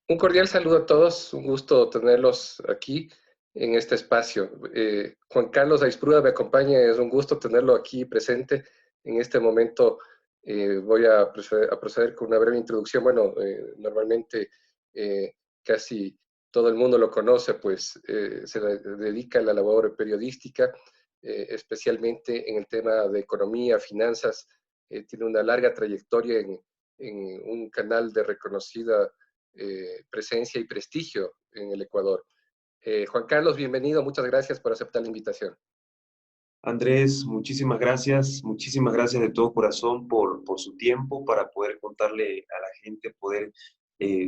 Un cordial saludo a todos, un gusto tenerlos aquí en este espacio. Juan Carlos Aispruda me acompaña, es un gusto tenerlo aquí presente. En este momento voy a proceder con una breve introducción. Bueno, normalmente casi todo el mundo lo conoce, pues dedica a la labor periodística, especialmente en el tema de economía, finanzas. Tiene una larga trayectoria en un canal de reconocida presencia y prestigio en el Ecuador. Juan Carlos, bienvenido, muchas gracias por aceptar la invitación. Andrés, muchísimas gracias de todo corazón por su tiempo para poder contarle a la gente, poder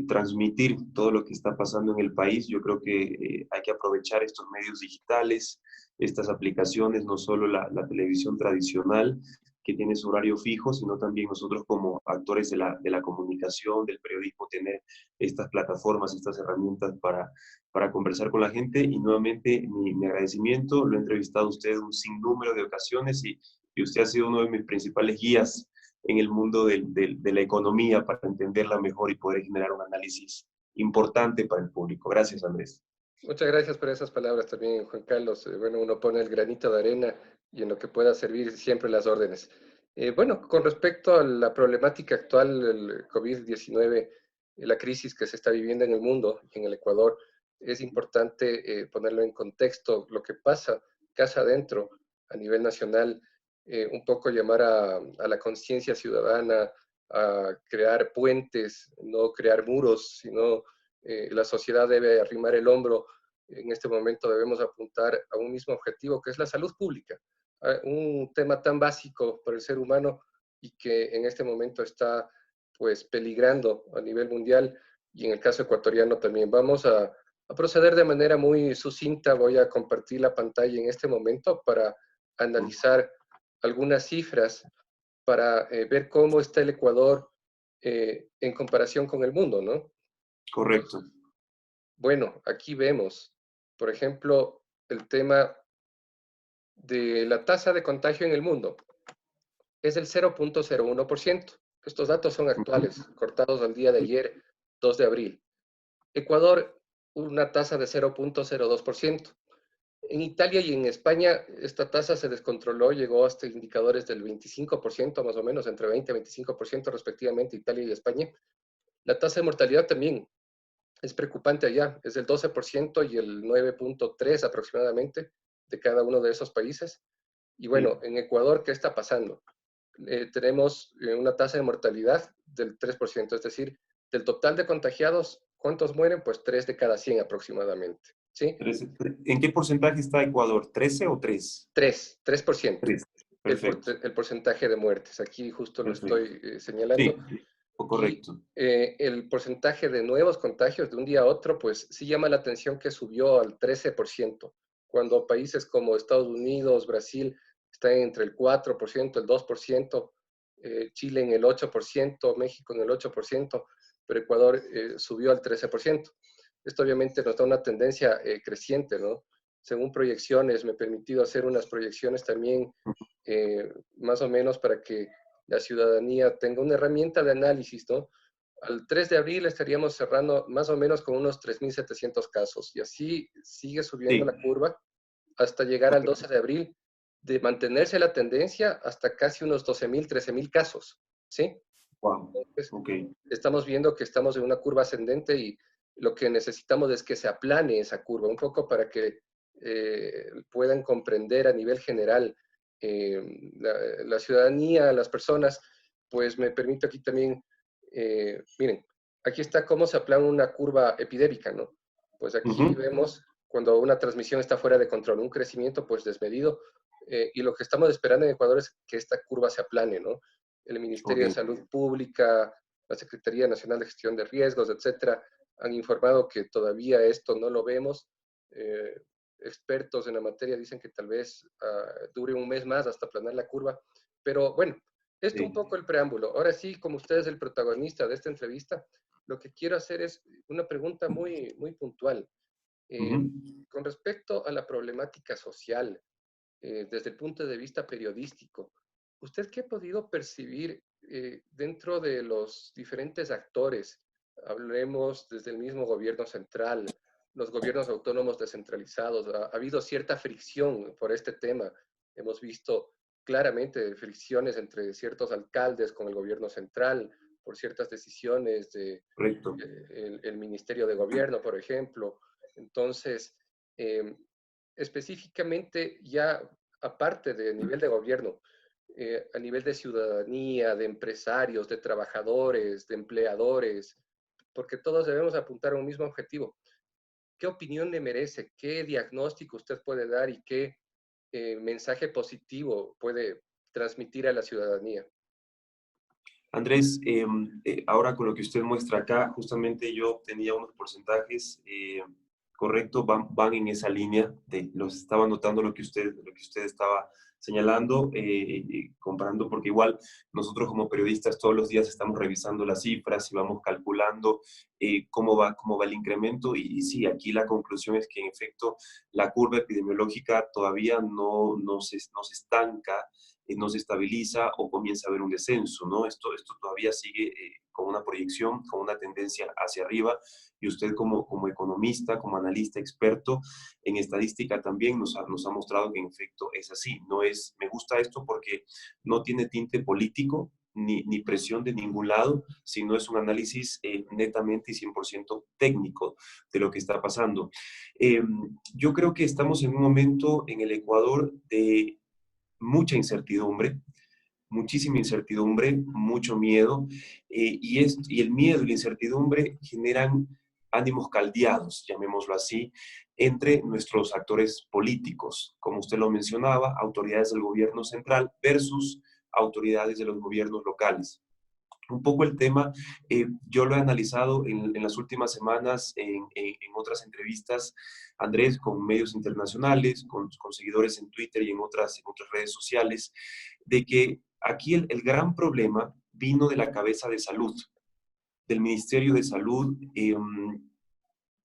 transmitir todo lo que está pasando en el país. Yo creo que hay que aprovechar estos medios digitales, estas aplicaciones, no solo la televisión tradicional, que tiene su horario fijo, sino también nosotros como actores de la comunicación, del periodismo, tener estas plataformas, estas herramientas para conversar con la gente. Y nuevamente mi agradecimiento. Lo he entrevistado a usted un sinnúmero de ocasiones y usted ha sido uno de mis principales guías en el mundo de la economía para entenderla mejor y poder generar un análisis importante para el público. Gracias, Andrés. Muchas gracias por esas palabras también, Juan Carlos. Bueno, uno pone el granito de arena y en lo que pueda servir siempre las órdenes. Bueno, con respecto a la problemática actual, el COVID-19, la crisis que se está viviendo en el mundo y en el Ecuador, es importante ponerlo en contexto, lo que pasa casa adentro a nivel nacional, un poco llamar a la conciencia ciudadana, a crear puentes, no crear muros, sino la sociedad debe arrimar el hombro. En este momento debemos apuntar a un mismo objetivo, que es la salud pública, un tema tan básico para el ser humano y que en este momento está pues peligrando a nivel mundial y en el caso ecuatoriano también. Vamos a proceder de manera muy sucinta. Voy a compartir la pantalla en este momento para analizar algunas cifras para ver cómo está el Ecuador en comparación con el mundo, ¿no? Correcto. Entonces, bueno, aquí vemos, por ejemplo, el tema de la tasa de contagio en el mundo. Es del 0.01%. Estos datos son actuales, cortados al día de ayer, 2 de abril. Ecuador, una tasa de 0.02%. En Italia y en España, esta tasa se descontroló, llegó hasta indicadores del 25%, más o menos, entre 20 y 25% respectivamente, Italia y España. La tasa de mortalidad también es preocupante allá, es del 12% y el 9.3% aproximadamente de cada uno de esos países. Y bueno, Sí. en Ecuador, ¿qué está pasando? Tenemos una tasa de mortalidad del 3%, es decir, del total de contagiados, ¿cuántos mueren? Pues 3 de cada 100 aproximadamente, ¿sí? ¿En qué porcentaje está Ecuador? ¿13 o 3? 3%. 3. Perfecto, El porcentaje de muertes. Aquí justo lo perfecto. estoy Sí, señalando. Y correcto. el porcentaje de nuevos contagios de un día a otro, pues sí llama la atención que subió al 13%, cuando países como Estados Unidos, Brasil, están entre el 4%, el 2%, Chile en el 8%, México en el 8%, pero Ecuador subió al 13%. Esto obviamente nos da una tendencia creciente, ¿no? Según proyecciones, me he permitido hacer unas proyecciones también, más o menos para que la ciudadanía tenga una herramienta de análisis, ¿no? Al 3 de abril estaríamos cerrando más o menos con unos 3.700 casos y así sigue subiendo Sí, la curva hasta llegar al 12 de abril, de mantenerse la tendencia hasta casi unos 12.000, 13.000 casos, ¿sí? wow, Entonces, ok. estamos viendo que estamos en una curva ascendente y lo que necesitamos es que se aplane esa curva un poco para que puedan comprender a nivel general la ciudadanía, las personas. Pues me permito aquí también, miren, aquí está cómo se aplana una curva epidémica, ¿no? Pues aquí Ujú. vemos cuando una transmisión está fuera de control, un crecimiento pues desmedido, y lo que estamos esperando en Ecuador es que esta curva se aplane, ¿no? El Ok, Ministerio de Salud Pública, la Secretaría Nacional de Gestión de Riesgos, etcétera, han informado que todavía esto no lo vemos. Eh, Expertos en la materia dicen que tal vez dure un mes más hasta aplanar la curva, pero bueno, esto un sí. poco el preámbulo. Ahora sí, como usted es el protagonista de esta entrevista, lo que quiero hacer es una pregunta muy, muy puntual. Ujú. Eh, con respecto a la problemática social, desde el punto de vista periodístico, ¿usted qué ha podido percibir dentro de los diferentes actores hablemos desde el mismo gobierno central, los gobiernos autónomos descentralizados. Ha habido cierta fricción por este tema. Hemos visto claramente fricciones entre ciertos alcaldes con el gobierno central por ciertas decisiones de Correcto. el Ministerio de Gobierno, por ejemplo. Entonces, eh, específicamente ya aparte del nivel de gobierno, a nivel de ciudadanía, de empresarios, de trabajadores, de empleadores, porque todos debemos apuntar a un mismo objetivo. ¿Qué opinión le merece? ¿Qué diagnóstico usted puede dar y qué mensaje positivo puede transmitir a la ciudadanía? Andrés, ahora con lo que usted muestra acá, justamente yo tenía unos porcentajes correctos, van en esa línea, los estaba notando lo que usted estaba señalando, comparando, porque igual nosotros como periodistas todos los días estamos revisando las cifras y vamos calculando cómo va el incremento, y sí, aquí la conclusión es que en efecto la curva epidemiológica todavía no se estanca, no se estabiliza o comienza a haber un descenso, ¿no? Esto todavía sigue con una proyección, con una tendencia hacia arriba, y usted como economista, como analista experto en estadística también nos ha mostrado que en efecto es así. No es, me gusta esto porque no tiene tinte político, ni presión de ningún lado, sino es un análisis netamente y 100% técnico de lo que está pasando. Eh, yo creo que estamos en un momento en el Ecuador de mucha incertidumbre, muchísima incertidumbre, mucho miedo, y el miedo y la incertidumbre generan ánimos caldeados, llamémoslo así, entre nuestros actores políticos, como usted lo mencionaba, autoridades del gobierno central versus autoridades de los gobiernos locales. Un poco el tema, yo lo he analizado en las últimas semanas en otras entrevistas, Andrés, con medios internacionales, con seguidores en Twitter y en otras redes sociales, de que aquí el gran problema vino de la cabeza de salud, del Ministerio de Salud,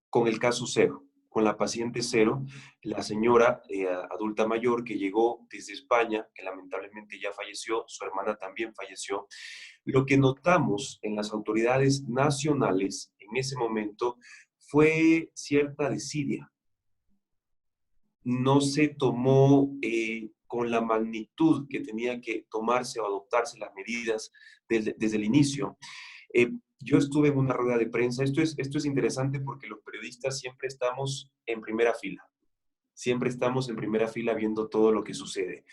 con el caso cero, con la paciente cero, la señora adulta mayor que llegó desde España, que lamentablemente ya falleció, su hermana también falleció. Lo que notamos en las autoridades nacionales en ese momento fue cierta desidia. No se tomó con la magnitud que tenía que tomarse o adoptarse las medidas desde el inicio. Yo estuve en una rueda de prensa. Esto es interesante porque los periodistas siempre estamos en primera fila. Siempre estamos en primera fila viendo todo lo que sucede.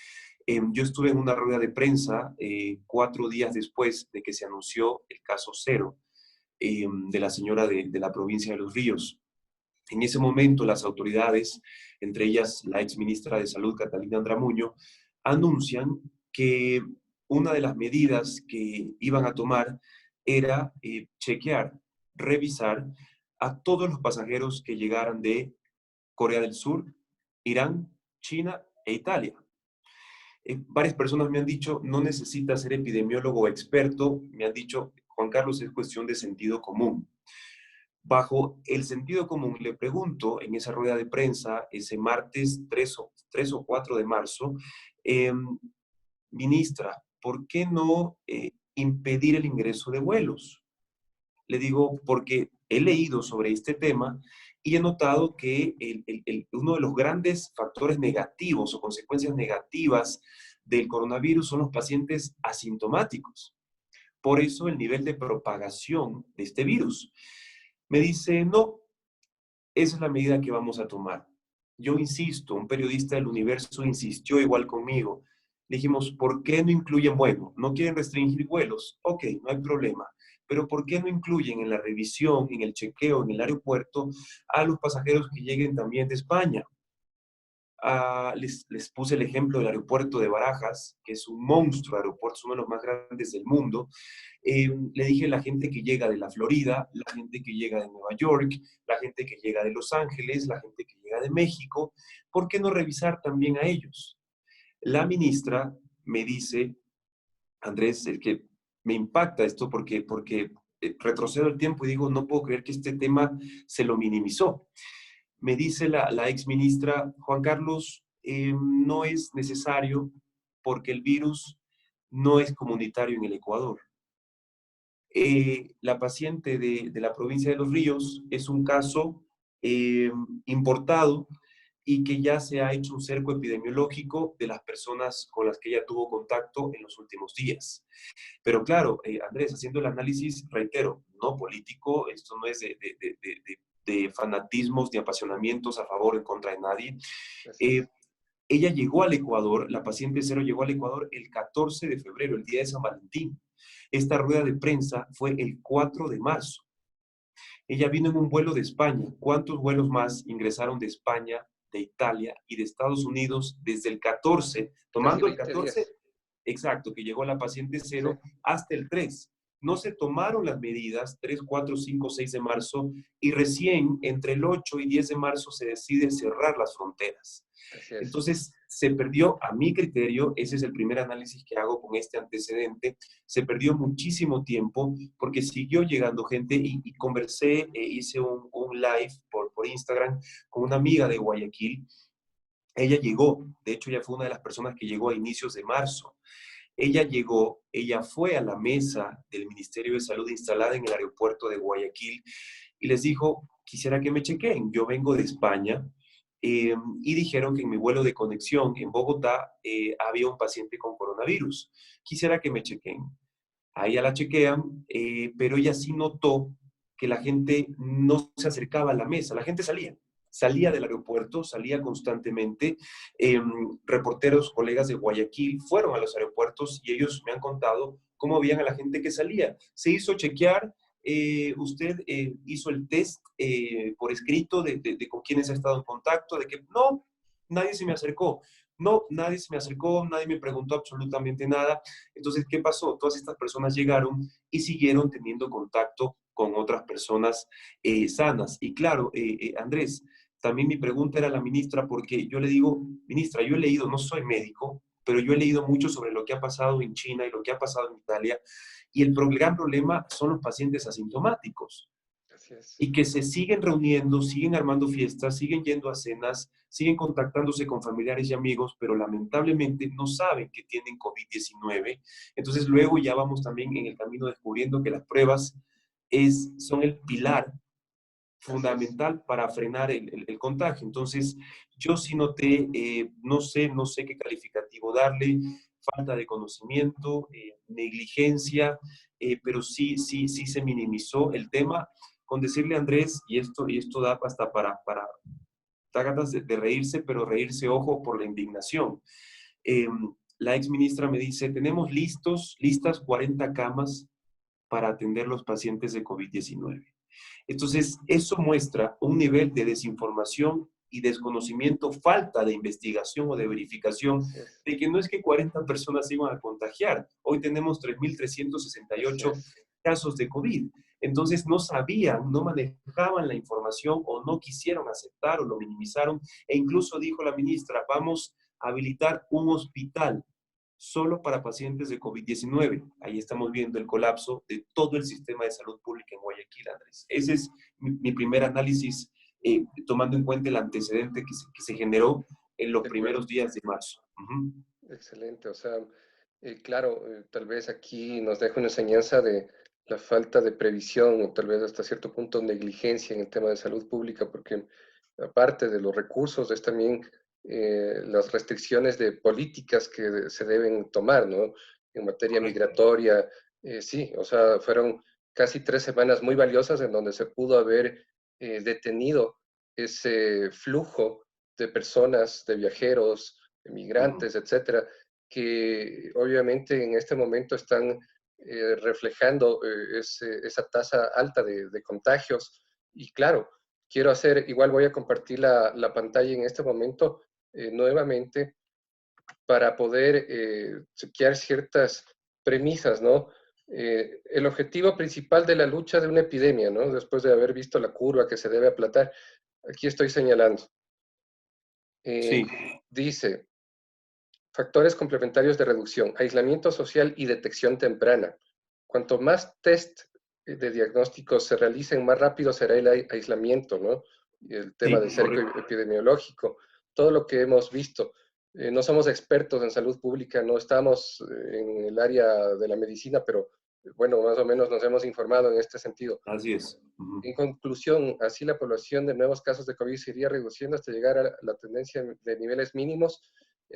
Yo estuve en una rueda de prensa 4 días después de que se anunció el caso cero de la señora de la provincia de Los Ríos. En ese momento, las autoridades, entre ellas la ex ministra de Salud, Catalina Andramuño, anuncian que una de las medidas que iban a tomar era chequear, revisar a todos los pasajeros que llegaran de Corea del Sur, Irán, China e Italia. Varias personas me han dicho, no necesitas ser epidemiólogo o experto, me han dicho, Juan Carlos, es cuestión de sentido común. Bajo el sentido común, le pregunto en esa rueda de prensa, ese martes 3 o 4 de marzo, eh, ministra, ¿por qué no impedir el ingreso de vuelos? Le digo, porque he leído sobre este tema y he notado que uno de los grandes factores negativos o consecuencias negativas del coronavirus son los pacientes asintomáticos. Por eso el nivel de propagación de este virus. Me dice, no, esa es la medida que vamos a tomar. Yo insisto, un periodista del Universo insistió igual conmigo. Le dijimos, ¿por qué no incluyen vuelos? ¿No quieren restringir vuelos? Ok, no hay problema. Pero ¿por qué no incluyen en la revisión, en el chequeo, en el aeropuerto, a los pasajeros que lleguen también de España? Les puse el ejemplo del aeropuerto de Barajas, que es un monstruo aeropuerto, es uno de los más grandes del mundo. Le dije la gente que llega de la Florida, la gente que llega de Nueva York, la gente que llega de Los Ángeles, la gente que llega de México, ¿por qué no revisar también a ellos? La ministra me dice, Andrés, es que me impacta esto porque retrocedo el tiempo y digo, no puedo creer que este tema se lo minimizó. Me dice la ex ministra, Juan Carlos, no es necesario porque el virus no es comunitario en el Ecuador. La paciente de la provincia de Los Ríos es un caso eh, importado y que ya se ha hecho un cerco epidemiológico de las personas con las que ella tuvo contacto en los últimos días. Pero claro, Andrés, haciendo el análisis, reitero, no político, esto no es de fanatismos ni apasionamientos a favor o en contra de nadie. Así Eh, es. Ella llegó al Ecuador, la paciente cero llegó al Ecuador el 14 de febrero, el día de San Valentín. Esta rueda de prensa fue el 4 de marzo. Ella vino en un vuelo de España. ¿Cuántos vuelos más ingresaron de España, de Italia y de Estados Unidos desde el 14, Casi tomando el 20 14, días. exacto, que llegó la paciente Sí, cero, hasta el 3? No se tomaron las medidas 3, 4, 5, 6 de marzo y recién entre el 8 y 10 de marzo se decide cerrar las fronteras. así es. Entonces, se perdió, a mi criterio, ese es el primer análisis que hago con este antecedente, se perdió muchísimo tiempo porque siguió llegando gente y conversé, hice un live por Instagram con una amiga de Guayaquil. Ella llegó, de hecho, ella fue una de las personas que llegó a inicios de marzo. Ella llegó, ella fue a la mesa del Ministerio de Salud instalada en el aeropuerto de Guayaquil y les dijo, quisiera que me chequen, yo vengo de España, y dijeron que en mi vuelo de conexión en Bogotá había un paciente con coronavirus. Quisiera que me chequen. A ella la chequean, pero ella sí notó que la gente no se acercaba a la mesa, la gente salía del aeropuerto, salía constantemente. Reporteros, colegas de Guayaquil fueron a los aeropuertos y ellos me han contado cómo veían a la gente que salía. Se hizo chequear, usted hizo el test por escrito de con quienes ha estado en contacto, de que no, nadie se me acercó. No, nadie se me acercó, nadie me preguntó absolutamente nada. Entonces, ¿qué pasó? Todas estas personas llegaron y siguieron teniendo contacto con otras personas sanas. Y claro, Andrés, también mi pregunta era a la ministra, porque yo le digo, ministra, yo he leído, no soy médico, pero yo he leído mucho sobre lo que ha pasado en China y lo que ha pasado en Italia, y el gran problema son los pacientes asintomáticos Así es. y que se siguen reuniendo, siguen armando fiestas, siguen yendo a cenas, siguen contactándose con familiares y amigos, pero lamentablemente no saben que tienen COVID-19. Entonces luego ya vamos también en el camino descubriendo que las pruebas son el pilar Así es. fundamental para frenar el contagio. Entonces, yo sí noté, no sé qué calificativo darle, falta de conocimiento, negligencia, pero sí se minimizó el tema con decirle a Andrés, y esto da hasta da ganas de reírse, pero reírse, ojo, por la indignación. Eh, la ex ministra me dice, tenemos listas 40 camas para atender los pacientes de COVID-19. Entonces, eso muestra un nivel de desinformación y desconocimiento, falta de investigación o de verificación, Así es. de que no es que 40 personas se iban a contagiar. Hoy tenemos Así 3.368 es. casos de COVID. Entonces, no sabían, no manejaban la información o no quisieron aceptar o lo minimizaron. E incluso dijo la ministra, vamos a habilitar un hospital solo para pacientes de COVID-19. Ahí estamos viendo el colapso de todo el sistema de salud pública en Guayaquil, Andrés. Ese es mi primer análisis, tomando en cuenta el antecedente que se generó en los De acuerdo. primeros días de marzo. Ujú. Excelente. O sea, claro, tal vez aquí nos deja una enseñanza de la falta de previsión o tal vez hasta cierto punto negligencia en el tema de salud pública, porque aparte de los recursos es también las restricciones de políticas que se deben tomar, ¿no? En materia Correcto. migratoria, sí, o sea, fueron casi 3 semanas muy valiosas en donde se pudo haber detenido ese flujo de personas, de viajeros, de Ujú. migrantes, etcétera, que obviamente en este momento están reflejando esa tasa alta de contagios. Y claro, quiero hacer, igual voy a compartir la pantalla en este momento nuevamente para poder chequear ciertas premisas, ¿no? El objetivo principal de la lucha de una epidemia, ¿no? Después de haber visto la curva que se debe aplatar, aquí estoy señalando. Eh, Sí, dice, factores complementarios de reducción, aislamiento social y detección temprana. Cuanto más test de diagnóstico se realicen, más rápido será el aislamiento, ¿no? Y el tema sí, del cerco correcto. epidemiológico, todo lo que hemos visto. No somos expertos en salud pública, no estamos en el área de la medicina, pero bueno, más o menos nos hemos informado en este sentido. Así es. En conclusión, así la población de nuevos casos de COVID se iría reduciendo hasta llegar a la tendencia de niveles mínimos.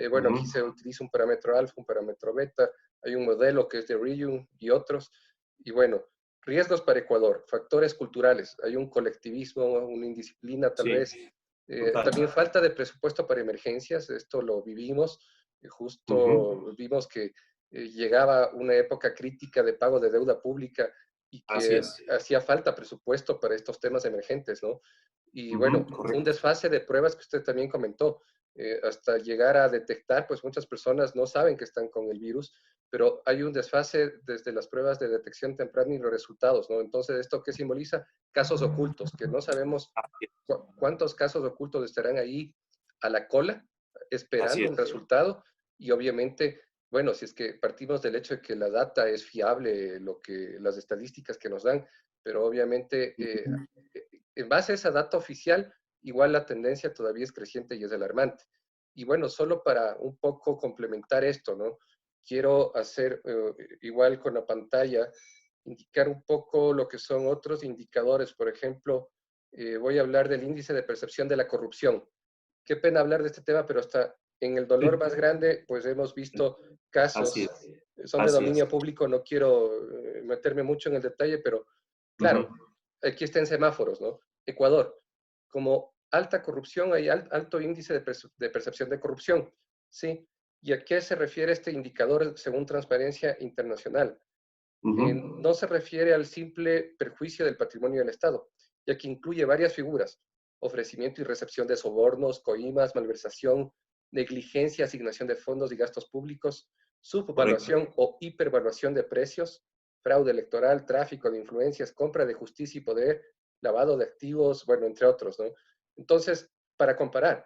Bueno, aquí se utiliza un parámetro alfa, un parámetro beta, hay un modelo que es de Ryun y otros. Y bueno, riesgos para Ecuador, factores culturales, hay un colectivismo, una indisciplina tal Sí, vez. total. También falta de presupuesto para emergencias, esto lo vivimos. Justo vimos que llegaba una época crítica de pago de deuda pública y Así que es. hacía falta presupuesto para estos temas emergentes, ¿no? Y bueno, un Correcto. desfase de pruebas que usted también comentó, hasta llegar a detectar, pues muchas personas no saben que están con el virus, pero hay un desfase desde las pruebas de detección temprana y los resultados, ¿no? Entonces, ¿esto qué simboliza? Casos ocultos, que no sabemos cuántos casos ocultos estarán ahí a la cola, Así esperando un es. resultado, y obviamente, bueno, si es que partimos del hecho de que la data es fiable, las estadísticas que nos dan, pero obviamente en base a esa data oficial, igual la tendencia todavía es creciente y es alarmante. Y bueno, solo para un poco complementar esto, ¿no? Quiero hacer igual con la pantalla, indicar un poco lo que son otros indicadores. Por ejemplo, voy a hablar del índice de percepción de la corrupción. Qué pena hablar de este tema, pero hasta en el dolor Sí. más grande, pues hemos visto Así casos, es. son de Así es. dominio público, no quiero meterme mucho en el detalle, pero claro, aquí está en semáforos, ¿no? Ecuador, como alta corrupción, hay alto índice de percepción de corrupción, ¿sí? ¿Y a qué se refiere este indicador según Transparencia Internacional? No se refiere al simple perjuicio del patrimonio del Estado, ya que incluye varias figuras: ofrecimiento y recepción de sobornos, coimas, malversación, negligencia, asignación de fondos y gastos públicos, Correcto. subvaluación o hipervaluación de precios, fraude electoral, tráfico de influencias, compra de justicia y poder, lavado de activos, bueno, entre otros, ¿no? Entonces, para comparar,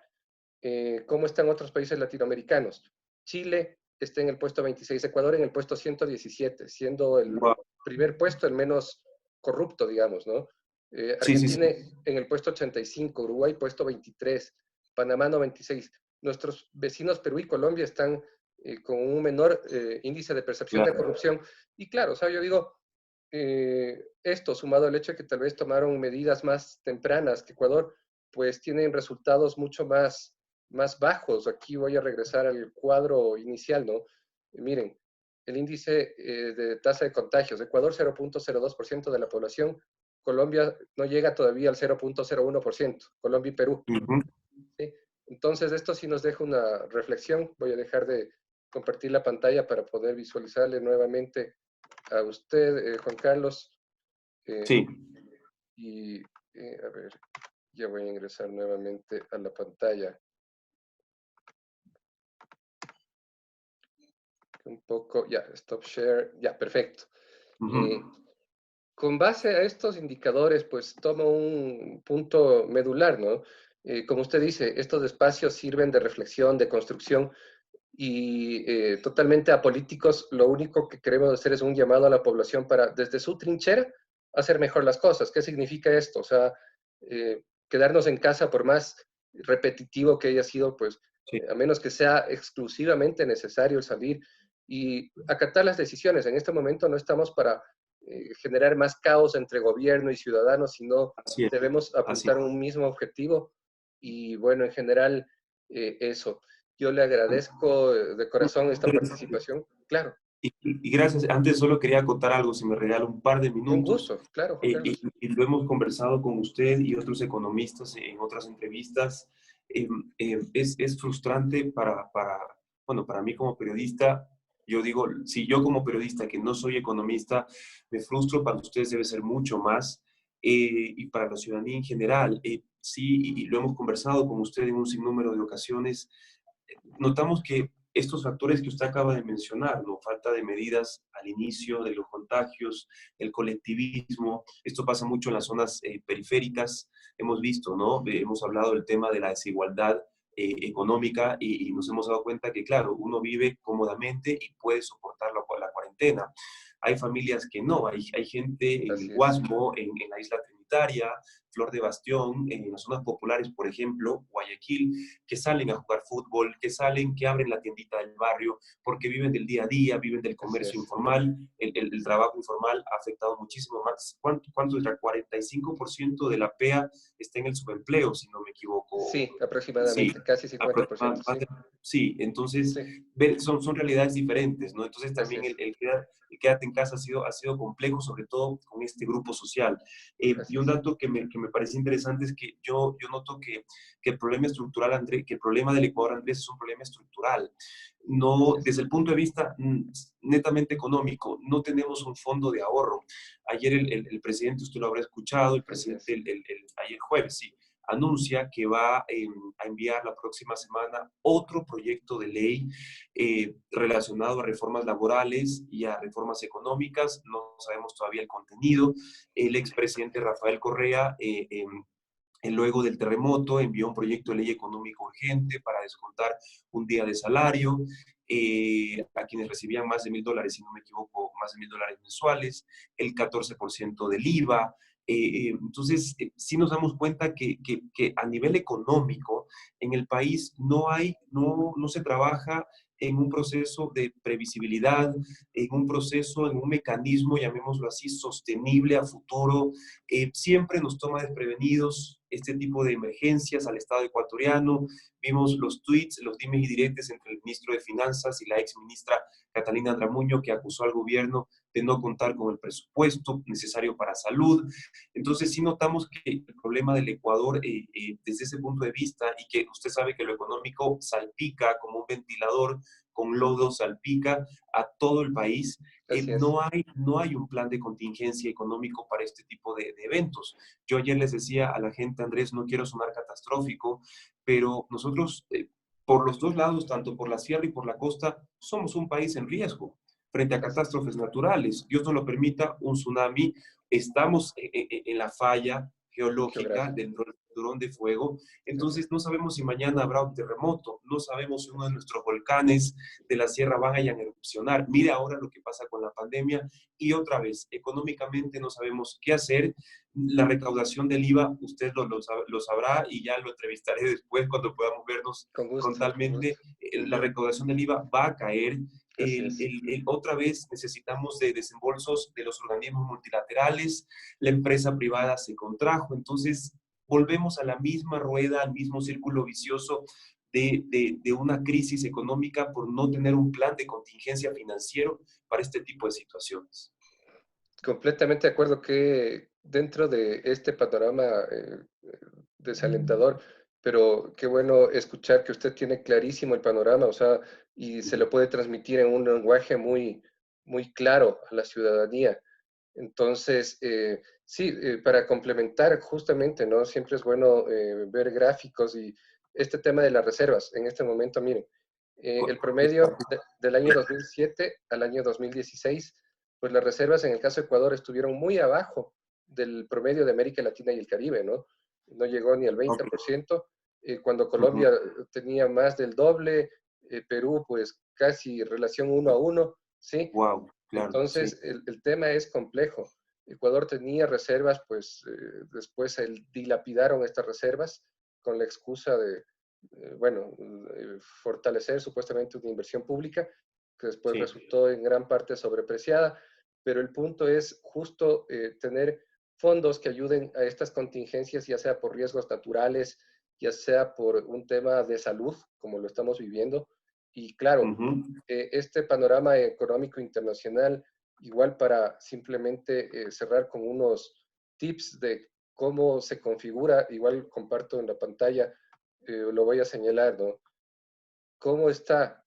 ¿cómo están otros países latinoamericanos? Chile está en el puesto 26, Ecuador en el puesto 117, siendo el Guau. primer puesto el menos corrupto, digamos, ¿no? Sí, sí, sí. Argentina en el puesto 85, Uruguay puesto 23, Panamá 96. Nuestros vecinos Perú y Colombia están con un menor índice de percepción de Claro. corrupción. Y claro, o sea, yo digo, esto sumado al hecho de que tal vez tomaron medidas más tempranas que Ecuador, pues tienen resultados mucho más bajos. Aquí voy a regresar al cuadro inicial, ¿no? Miren, el índice de tasa de contagios, Ecuador 0.02% de la población, Colombia no llega todavía al 0.01%, Colombia y Perú. Ujú. ¿Sí? Entonces, esto sí nos deja una reflexión. Voy a dejar de compartir la pantalla para poder visualizarle nuevamente a usted, Juan Carlos. eh, Sí. y, a ver, ya voy a ingresar nuevamente a la pantalla. Un poco, ya, stop share, ya, perfecto. Ujú. Eh, con base a estos indicadores, pues tomo un punto medular, ¿no? Como usted dice, estos espacios sirven de reflexión, de construcción y totalmente apolíticos. Lo único que queremos hacer es un llamado a la población para, desde su trinchera, hacer mejor las cosas. ¿Qué significa esto? O sea, quedarnos en casa, por más repetitivo que haya sido, pues, Sí. a menos que sea exclusivamente necesario salir y acatar las decisiones. En este momento no estamos para generar más caos entre gobierno y ciudadanos, sino Así es. debemos Así apuntar a es. un mismo objetivo. Y bueno, en general, eso. Yo le agradezco de corazón esta Andrés, participación. Claro, y gracias. Antes solo quería contar algo, si me regala un par de con minutos. gusto, claro, Juan Carlos. Y lo hemos conversado con usted y otros economistas en otras entrevistas. Es frustrante bueno, para mí como periodista. Yo digo, si yo como periodista, que no soy economista, me frustro, para ustedes debe ser mucho más, y para la ciudadanía en general. Sí, y lo hemos conversado con usted en un sinnúmero de ocasiones. Notamos que estos factores que usted acaba de mencionar, ¿no? Falta de medidas al inicio de los contagios, el colectivismo, esto pasa mucho en las zonas periféricas, hemos visto, ¿no? Hemos hablado del tema de la desigualdad económica y nos hemos dado cuenta que, claro, uno vive cómodamente y puede soportar la cuarentena. Hay familias que no, hay gente en el Así es. Guasmo, en la isla Trinitaria, universitaria, Flor de Bastión, en las zonas populares, por ejemplo, Guayaquil, que salen a jugar fútbol, que salen, que abren la tiendita del barrio, porque viven del día a día, viven del Así comercio es. informal, el trabajo informal ha afectado muchísimo más. ¿Cuánto es? El 45% de la PEA está en el subempleo, si no me equivoco. Sí, Sí, aproximadamente, casi 50%, sí. sí, entonces Sí, son realidades diferentes, ¿no? Entonces así también es, el quédate en casa ha sido complejo, sobre todo con este grupo social. Y así un es. dato que me parece interesante es que yo noto que el problema estructural, Andrés, que el problema del Ecuador, Andrés, es un problema estructural. Así No, es. desde el punto de vista netamente económico, no tenemos un fondo de ahorro. Ayer el presidente, usted lo habrá escuchado, el Así presidente es. ayer jueves, sí, anuncia que va a enviar la próxima semana otro proyecto de ley relacionado a reformas laborales y a reformas económicas. No sabemos todavía el contenido. El expresidente Rafael Correa, luego del terremoto, envió un proyecto de ley económico urgente para descontar un día de salario a quienes recibían más de $1,000, si no me equivoco, más de $1,000 mensuales, el 14% del IVA. Entonces, sí nos damos cuenta que a nivel económico en el país no se trabaja en un proceso de previsibilidad, en un proceso, en un mecanismo, llamémoslo así, sostenible a futuro. Siempre nos toma desprevenidos este tipo de emergencias al Estado ecuatoriano. Vimos los tweets, los dimes y diretes entre el ministro de Finanzas y la ex ministra Catalina Andramuño, que acusó al gobierno de no contar con el presupuesto necesario para salud. Entonces sí notamos que el problema del Ecuador desde ese punto de vista, y que usted sabe que lo económico salpica como un ventilador con lodo, salpica a todo el país. Así es. No hay un plan de contingencia económico para este tipo de eventos. Yo ayer les decía a la gente, Andrés, no quiero sonar catastrófico, pero nosotros, por los dos lados, tanto por la sierra y por la costa, somos un país en riesgo frente a Así es. catástrofes naturales. Dios no lo permita, un tsunami, estamos en la falla geológica Geográfico. del cinturón de fuego, Así entonces es. no sabemos si mañana habrá un terremoto, no sabemos si uno de nuestros volcanes de la sierra vayan a erupcionar. Mire ahora lo que pasa con la pandemia y otra vez, económicamente no sabemos qué hacer. La recaudación del IVA, usted lo sabrá y ya lo entrevistaré después cuando podamos vernos Con gusto, con gusto. frontalmente. La recaudación del IVA va a caer. Así es. Otra vez necesitamos de desembolsos de los organismos multilaterales, la empresa privada se contrajo, entonces volvemos a la misma rueda, al mismo círculo vicioso de una crisis económica por no tener un plan de contingencia financiero para este tipo de situaciones. Completamente de acuerdo que dentro de este panorama desalentador, pero qué bueno escuchar que usted tiene clarísimo el panorama, o sea, y se lo puede transmitir en un lenguaje muy, muy claro a la ciudadanía. Entonces, sí, para complementar justamente, ¿no? Siempre es bueno ver gráficos y este tema de las reservas. En este momento, miren, el promedio del año 2007 al año 2016, pues las reservas en el caso de Ecuador estuvieron muy abajo del promedio de América Latina y el Caribe, ¿no? No llegó ni al 20%, cuando Colombia tenía más del doble, Perú pues casi relación 1 a 1, ¿sí? Wow, claro, sí. Entonces, el tema es complejo. Ecuador tenía reservas, pues después dilapidaron estas reservas con la excusa de, bueno, fortalecer supuestamente una inversión pública, que después Sí. resultó en gran parte sobrepreciada, pero el punto es justo tener fondos que ayuden a estas contingencias, ya sea por riesgos naturales, ya sea por un tema de salud, como lo estamos viviendo, y claro, este panorama económico internacional, igual para simplemente cerrar con unos tips de cómo se configura, igual comparto en la pantalla, lo voy a señalar, ¿no? ¿Cómo está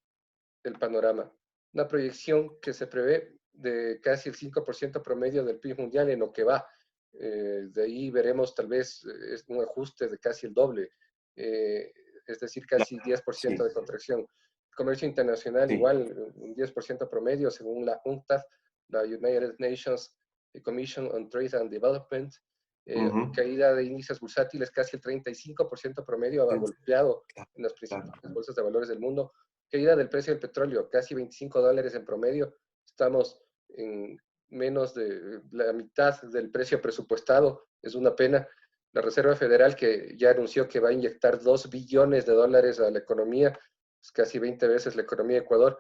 el panorama? Una proyección que se prevé de casi el 5% promedio del PIB mundial en lo que va. De ahí veremos tal vez un ajuste de casi el doble, eh, es decir, casi Sí, 10% de contracción. Comercio internacional sí. igual, un 10% promedio según la UNCTAD, la United Nations Commission on Trade and Development. Ujú. Caída de índices bursátiles casi el 35% promedio, ha golpeado Claro, en las claro. principales bolsas de valores del mundo. Caída del precio del petróleo, casi $25 en promedio. Estamos en menos de la mitad del precio presupuestado. Es una pena. La Reserva Federal, que ya anunció que va a inyectar $2 billones a la economía, es casi 20 veces la economía de Ecuador.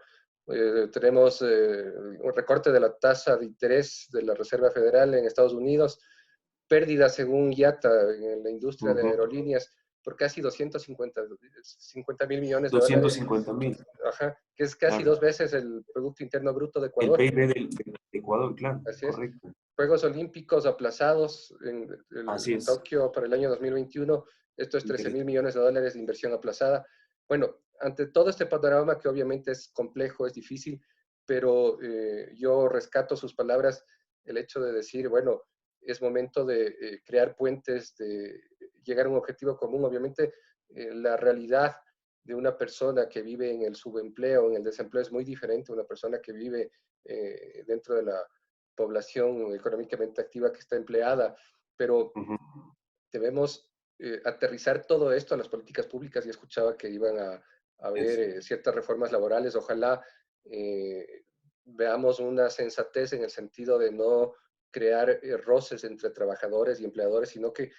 Tenemos un recorte de la tasa de interés de la Reserva Federal en Estados Unidos, pérdida según IATA en la industria de aerolíneas por casi 250 mil millones de dólares, 250.000. ajá, que es casi Claro. 2 veces el Producto Interno Bruto de El Ecuador. PIB de Ecuador, claro, Así es. correcto. Juegos Olímpicos aplazados Así en es. Tokio para el año 2021. Esto es 13 mil Increíble. millones de dólares de inversión aplazada. Bueno, ante todo este panorama que obviamente es complejo, es difícil, pero yo rescato sus palabras, el hecho de decir, bueno, es momento de crear puentes, de llegar a un objetivo común. Obviamente, la realidad de una persona que vive en el subempleo, en el desempleo, es muy diferente a una persona que vive dentro de la población económicamente activa que está empleada, pero debemos aterrizar todo esto a las políticas públicas. Y escuchaba que iban a haber ciertas reformas laborales. Ojalá veamos una sensatez en el sentido de no crear roces entre trabajadores y empleadores, sino que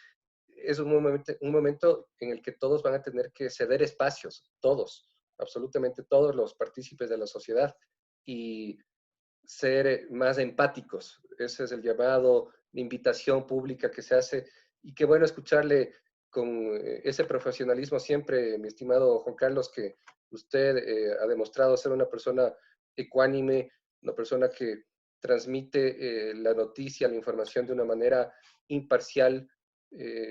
es un momento en el que todos van a tener que ceder espacios, todos, absolutamente todos los partícipes de la sociedad, y ser más empáticos. Ese es el llamado, la invitación pública que se hace. Y qué bueno escucharle con ese profesionalismo siempre, mi estimado Juan Carlos, que usted ha demostrado ser una persona ecuánime, una persona que transmite la noticia, la información de una manera imparcial,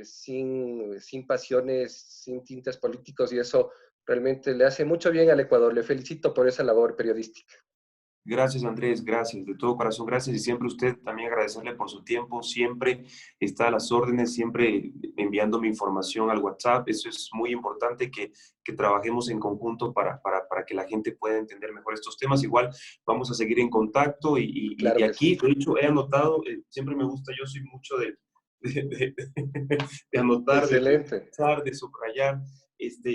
sin pasiones, sin tintes políticos, y eso realmente le hace mucho bien al Ecuador. Le felicito por esa labor periodística. Gracias, Andrés, gracias, de todo corazón, gracias. Y siempre usted también agradecerle por su tiempo, siempre está a las órdenes, siempre enviando mi información al WhatsApp. Eso es muy importante que trabajemos en conjunto para que la gente pueda entender mejor estos temas. Igual vamos a seguir en contacto Claro y que sí. aquí, de hecho, he anotado, siempre me gusta, yo soy mucho de, de, de anotar, de Excelente. pensar, de subrayar.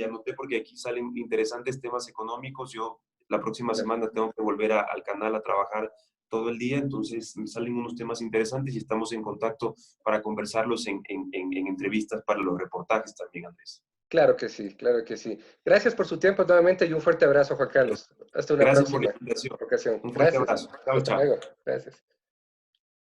Anoté porque aquí salen interesantes temas económicos. Yo la próxima Claro. semana tengo que volver al canal a trabajar todo el día, entonces me salen unos temas interesantes y estamos en contacto para conversarlos en entrevistas para los reportajes también, Andrés. Claro que sí, claro que sí. Gracias por su tiempo nuevamente y un fuerte abrazo, Juan Carlos. Hasta una Gracias por la próxima invitación. ocasión. Un fuerte Gracias. abrazo. Chao, Hasta chao. luego. Gracias.